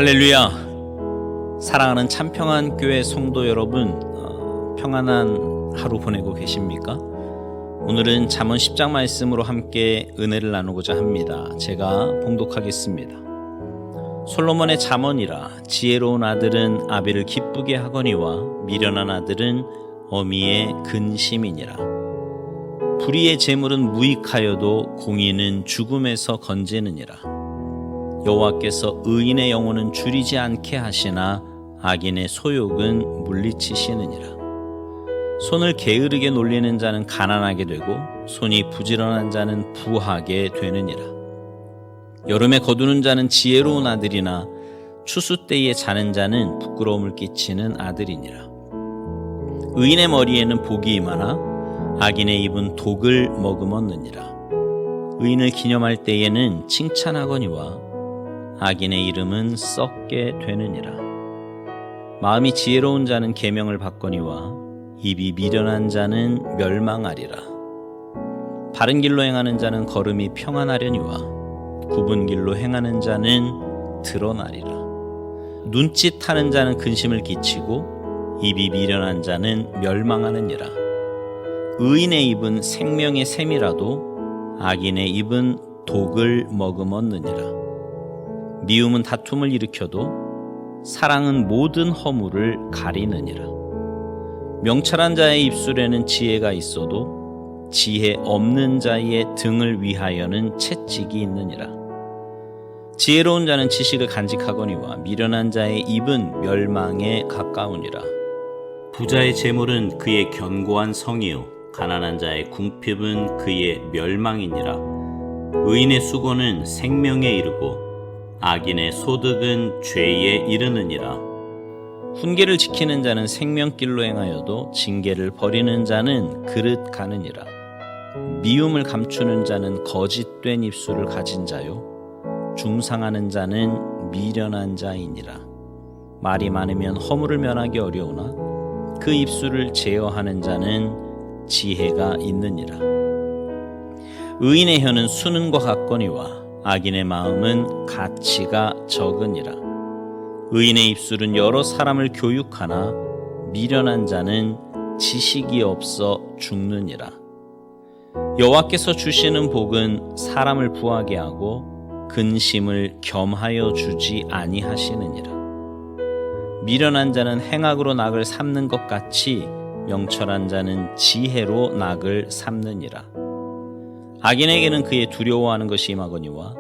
할렐루야. 사랑하는 참평안교회 성도 여러분, 평안한 하루 보내고 계십니까? 오늘은 잠언 10장 말씀으로 함께 은혜를 나누고자 합니다. 제가 봉독하겠습니다. 솔로몬의 잠언이라. 지혜로운 아들은 아비를 기쁘게 하거니와 미련한 아들은 어미의 근심이니라. 불의의 재물은 무익하여도 공의는 죽음에서 건지느니라. 여호와께서 의인의 영혼은 줄이지 않게 하시나 악인의 소욕은 물리치시느니라. 손을 게으르게 놀리는 자는 가난하게 되고 손이 부지런한 자는 부하게 되느니라. 여름에 거두는 자는 지혜로운 아들이나 추수 때에 자는 자는 부끄러움을 끼치는 아들이니라. 의인의 머리에는 복이 임하나 악인의 입은 독을 머금었느니라. 의인을 기념할 때에는 칭찬하거니와 악인의 이름은 썩게 되느니라. 마음이 지혜로운 자는 계명을 받거니와 입이 미련한 자는 멸망하리라. 바른 길로 행하는 자는 걸음이 평안하려니와 굽은 길로 행하는 자는 드러나리라. 눈짓하는 자는 근심을 끼치고 입이 미련한 자는 멸망하느니라. 의인의 입은 생명의 샘이라도 악인의 입은 독을 머금었느니라. 미움은 다툼을 일으켜도 사랑은 모든 허물을 가리느니라. 명철한 자의 입술에는 지혜가 있어도 지혜 없는 자의 등을 위하여는 채찍이 있느니라. 지혜로운 자는 지식을 간직하거니와 미련한 자의 입은 멸망에 가까우니라. 부자의 재물은 그의 견고한 성이요 가난한 자의 궁핍은 그의 멸망이니라. 의인의 수고는 생명에 이르고 악인의 소득은 죄에 이르느니라. 훈계를 지키는 자는 생명길로 행하여도 징계를 버리는 자는 그릇 가느니라. 미움을 감추는 자는 거짓된 입술을 가진 자요 중상하는 자는 미련한 자이니라. 말이 많으면 허물을 면하기 어려우나 그 입술을 제어하는 자는 지혜가 있느니라. 의인의 혀는 수는과 같거니와 악인의 마음은 가치가 적으니라. 의인의 입술은 여러 사람을 교육하나 미련한 자는 지식이 없어 죽느니라. 여호와께서 주시는 복은 사람을 부하게 하고 근심을 겸하여 주지 아니하시느니라. 미련한 자는 행악으로 낙을 삼는 것 같이 명철한 자는 지혜로 낙을 삼느니라. 악인에게는 그의 두려워하는 것이 임하거니와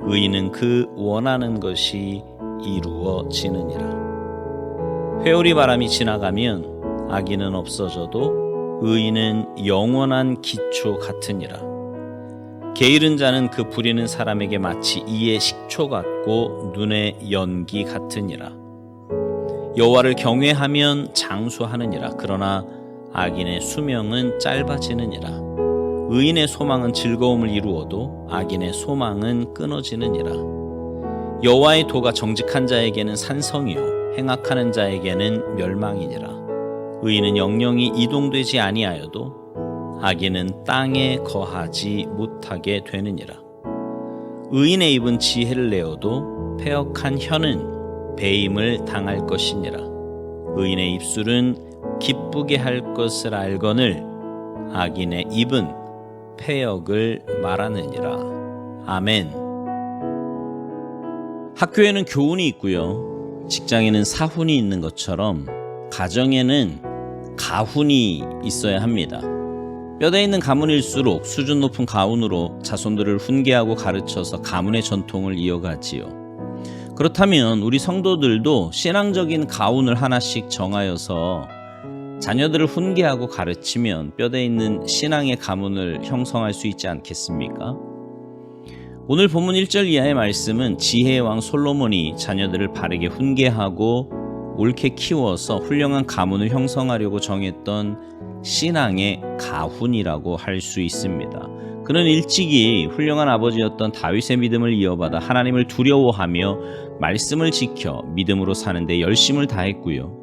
의인은 그 원하는 것이 이루어지느니라. 회오리 바람이 지나가면 악인은 없어져도 의인은 영원한 기초 같으니라. 게으른 자는 그 부리는 사람에게 마치 이의 식초 같고 눈의 연기 같으니라. 여호와를 경외하면 장수하느니라. 그러나 악인의 수명은 짧아지느니라. 의인의 소망은 즐거움을 이루어도 악인의 소망은 끊어지느니라. 여호와의 도가 정직한 자에게는 산성이요 행악하는 자에게는 멸망이니라. 의인은 영영이 이동되지 아니하여도 악인은 땅에 거하지 못하게 되느니라. 의인의 입은 지혜를 내어도 패역한 혀는 배임을 당할 것이니라. 의인의 입술은 기쁘게 할 것을 알거늘 악인의 입은 패역을 말하느니라. 아멘. 학교에는 교훈이 있고요. 직장에는 사훈이 있는 것처럼 가정에는 가훈이 있어야 합니다. 뼈대 있는 가문일수록 수준 높은 가훈으로 자손들을 훈계하고 가르쳐서 가문의 전통을 이어가지요. 그렇다면 우리 성도들도 신앙적인 가훈을 하나씩 정하여서 자녀들을 훈계하고 가르치면 뼈대 있는 신앙의 가문을 형성할 수 있지 않겠습니까? 오늘 본문 1절 이하의 말씀은 지혜의 왕 솔로몬이 자녀들을 바르게 훈계하고 옳게 키워서 훌륭한 가문을 형성하려고 정했던 신앙의 가훈이라고 할 수 있습니다. 그는 일찍이 훌륭한 아버지였던 다윗의 믿음을 이어받아 하나님을 두려워하며 말씀을 지켜 믿음으로 사는데 열심을 다했고요.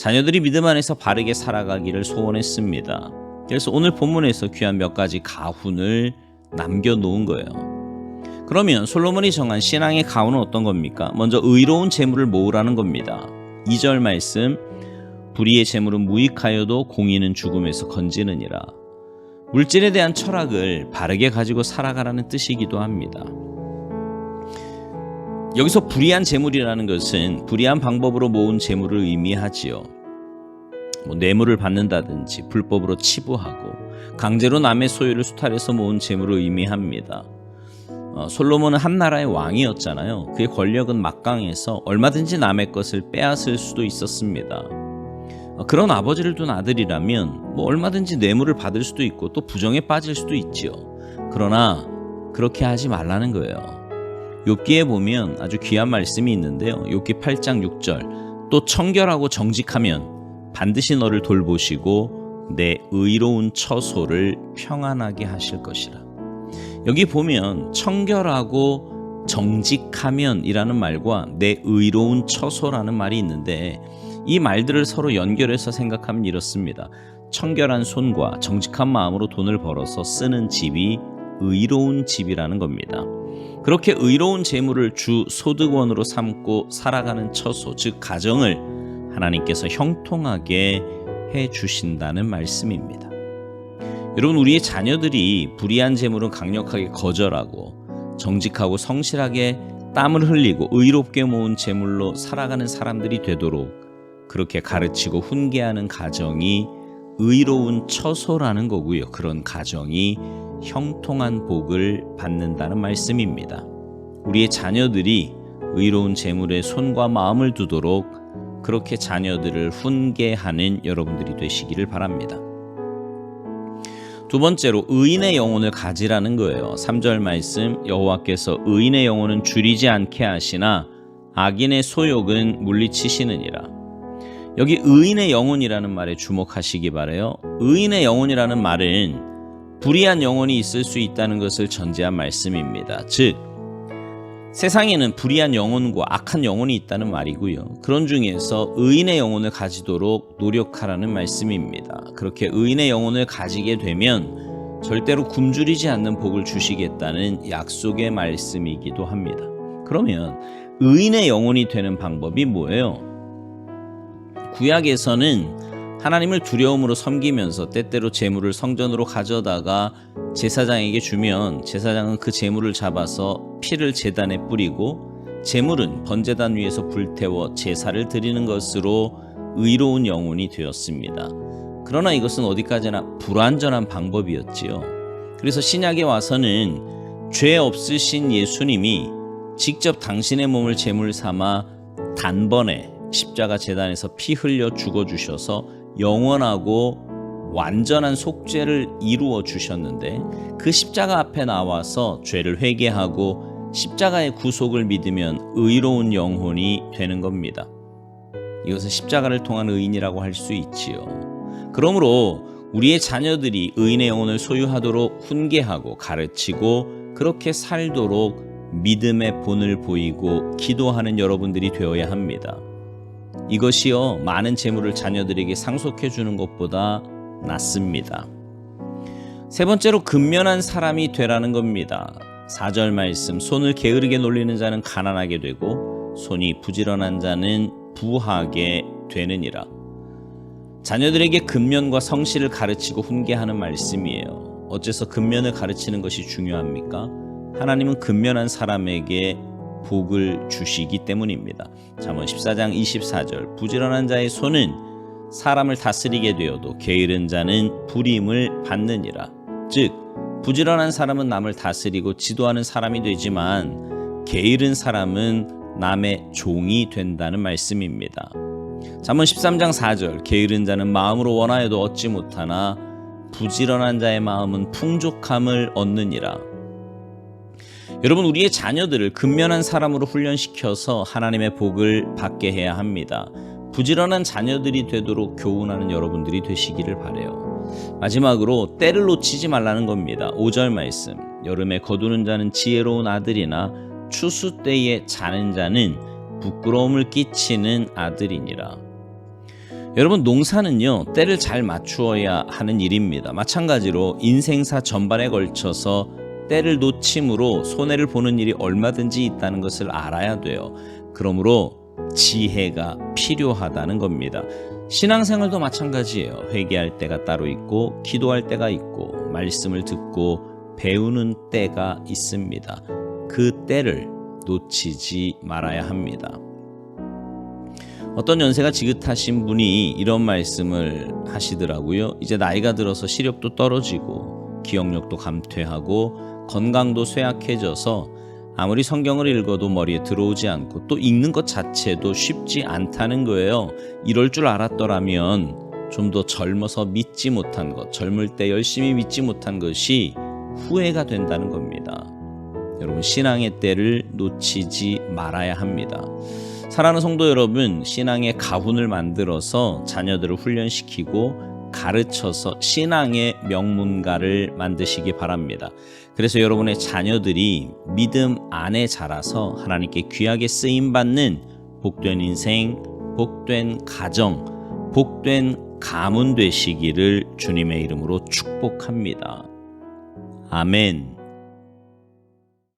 자녀들이 믿음 안에서 바르게 살아가기를 소원했습니다. 그래서 오늘 본문에서 귀한 몇 가지 가훈을 남겨놓은 거예요. 그러면 솔로몬이 정한 신앙의 가훈은 어떤 겁니까? 먼저 의로운 재물을 모으라는 겁니다. 2절 말씀, 불의의 재물은 무익하여도 공의는 죽음에서 건지느니라. 물질에 대한 철학을 바르게 가지고 살아가라는 뜻이기도 합니다. 여기서 불의한 재물이라는 것은 불의한 방법으로 모은 재물을 의미하지요. 뇌물을 받는다든지 불법으로 치부하고 강제로 남의 소유를 수탈해서 모은 재물을 의미합니다. 솔로몬은 한 나라의 왕이었잖아요. 그의 권력은 막강해서 얼마든지 남의 것을 빼앗을 수도 있었습니다. 그런 아버지를 둔 아들이라면 얼마든지 뇌물을 받을 수도 있고 또 부정에 빠질 수도 있지요. 그러나 그렇게 하지 말라는 거예요. 욥기에 보면 아주 귀한 말씀이 있는데요. 욥기 8장 6절, 또 청결하고 정직하면 반드시 너를 돌보시고 내 의로운 처소를 평안하게 하실 것이라. 여기 보면 청결하고 정직하면 이라는 말과 내 의로운 처소라는 말이 있는데, 이 말들을 서로 연결해서 생각하면 이렇습니다. 청결한 손과 정직한 마음으로 돈을 벌어서 쓰는 집이 의로운 집이라는 겁니다. 그렇게 의로운 재물을 주 소득원으로 삼고 살아가는 처소, 즉 가정을 하나님께서 형통하게 해주신다는 말씀입니다. 여러분, 우리의 자녀들이 불의한 재물은 강력하게 거절하고 정직하고 성실하게 땀을 흘리고 의롭게 모은 재물로 살아가는 사람들이 되도록 그렇게 가르치고 훈계하는 가정이 의로운 처소라는 거고요. 그런 가정이 형통한 복을 받는다는 말씀입니다. 우리의 자녀들이 의로운 재물에 손과 마음을 두도록 그렇게 자녀들을 훈계하는 여러분들이 되시기를 바랍니다. 두 번째로 의인의 영혼을 가지라는 거예요. 3절 말씀, 여호와께서 의인의 영혼은 줄이지 않게 하시나 악인의 소욕은 물리치시느니라. 여기 의인의 영혼이라는 말에 주목하시기 바라요. 의인의 영혼이라는 말은 불의한 영혼이 있을 수 있다는 것을 전제한 말씀입니다. 즉, 세상에는 불의한 영혼과 악한 영혼이 있다는 말이고요. 그런 중에서 의인의 영혼을 가지도록 노력하라는 말씀입니다. 그렇게 의인의 영혼을 가지게 되면 절대로 굶주리지 않는 복을 주시겠다는 약속의 말씀이기도 합니다. 그러면 의인의 영혼이 되는 방법이 뭐예요? 구약에서는 하나님을 두려움으로 섬기면서 때때로 재물을 성전으로 가져다가 제사장에게 주면 제사장은 그 재물을 잡아서 피를 제단에 뿌리고 재물은 번제단 위에서 불태워 제사를 드리는 것으로 의로운 영혼이 되었습니다. 그러나 이것은 어디까지나 불완전한 방법이었지요. 그래서 신약에 와서는 죄 없으신 예수님이 직접 당신의 몸을 제물 삼아 단번에 십자가 제단에서 피 흘려 죽어주셔서 영원하고 완전한 속죄를 이루어 주셨는데, 그 십자가 앞에 나와서 죄를 회개하고 십자가의 구속을 믿으면 의로운 영혼이 되는 겁니다. 이것은 십자가를 통한 의인이라고 할 수 있지요. 그러므로 우리의 자녀들이 의인의 영혼을 소유하도록 훈계하고 가르치고 그렇게 살도록 믿음의 본을 보이고 기도하는 여러분들이 되어야 합니다. 이것이요, 많은 재물을 자녀들에게 상속해 주는 것보다 낫습니다. 세 번째로 근면한 사람이 되라는 겁니다. 4절 말씀, 손을 게으르게 놀리는 자는 가난하게 되고 손이 부지런한 자는 부하게 되느니라. 자녀들에게 근면과 성실을 가르치고 훈계하는 말씀이에요. 어째서 근면을 가르치는 것이 중요합니까? 하나님은 근면한 사람에게 복을 주시기 때문입니다. 잠언 14장 24절, 부지런한 자의 손은 사람을 다스리게 되어도 게으른 자는 불임을 받느니라. 즉, 부지런한 사람은 남을 다스리고 지도하는 사람이 되지만 게으른 사람은 남의 종이 된다는 말씀입니다. 잠언 13장 4절, 게으른 자는 마음으로 원하여도 얻지 못하나 부지런한 자의 마음은 풍족함을 얻느니라. 여러분, 우리의 자녀들을 근면한 사람으로 훈련시켜서 하나님의 복을 받게 해야 합니다. 부지런한 자녀들이 되도록 교훈하는 여러분들이 되시기를 바라요. 마지막으로 때를 놓치지 말라는 겁니다. 5절 말씀, 여름에 거두는 자는 지혜로운 아들이나 추수 때에 자는 자는 부끄러움을 끼치는 아들이니라. 여러분, 농사는요, 때를 잘 맞추어야 하는 일입니다. 마찬가지로 인생사 전반에 걸쳐서 때를 놓침으로 손해를 보는 일이 얼마든지 있다는 것을 알아야 돼요. 그러므로 지혜가 필요하다는 겁니다. 신앙생활도 마찬가지예요. 회개할 때가 따로 있고 기도할 때가 있고 말씀을 듣고 배우는 때가 있습니다. 그 때를 놓치지 말아야 합니다. 어떤 연세가 지긋하신 분이 이런 말씀을 하시더라고요. 이제 나이가 들어서 시력도 떨어지고 기억력도 감퇴하고 건강도 쇠약해져서 아무리 성경을 읽어도 머리에 들어오지 않고 또 읽는 것 자체도 쉽지 않다는 거예요. 이럴 줄 알았더라면 좀 더 젊어서 믿지 못한 것, 젊을 때 열심히 믿지 못한 것이 후회가 된다는 겁니다. 여러분, 신앙의 때를 놓치지 말아야 합니다. 사랑하는 성도 여러분, 신앙의 가훈을 만들어서 자녀들을 훈련시키고 가르쳐서 신앙의 명문가를 만드시기 바랍니다. 그래서 여러분의 자녀들이 믿음 안에 자라서 하나님께 귀하게 쓰임받는 복된 인생, 복된 가정, 복된 가문 되시기를 주님의 이름으로 축복합니다. 아멘.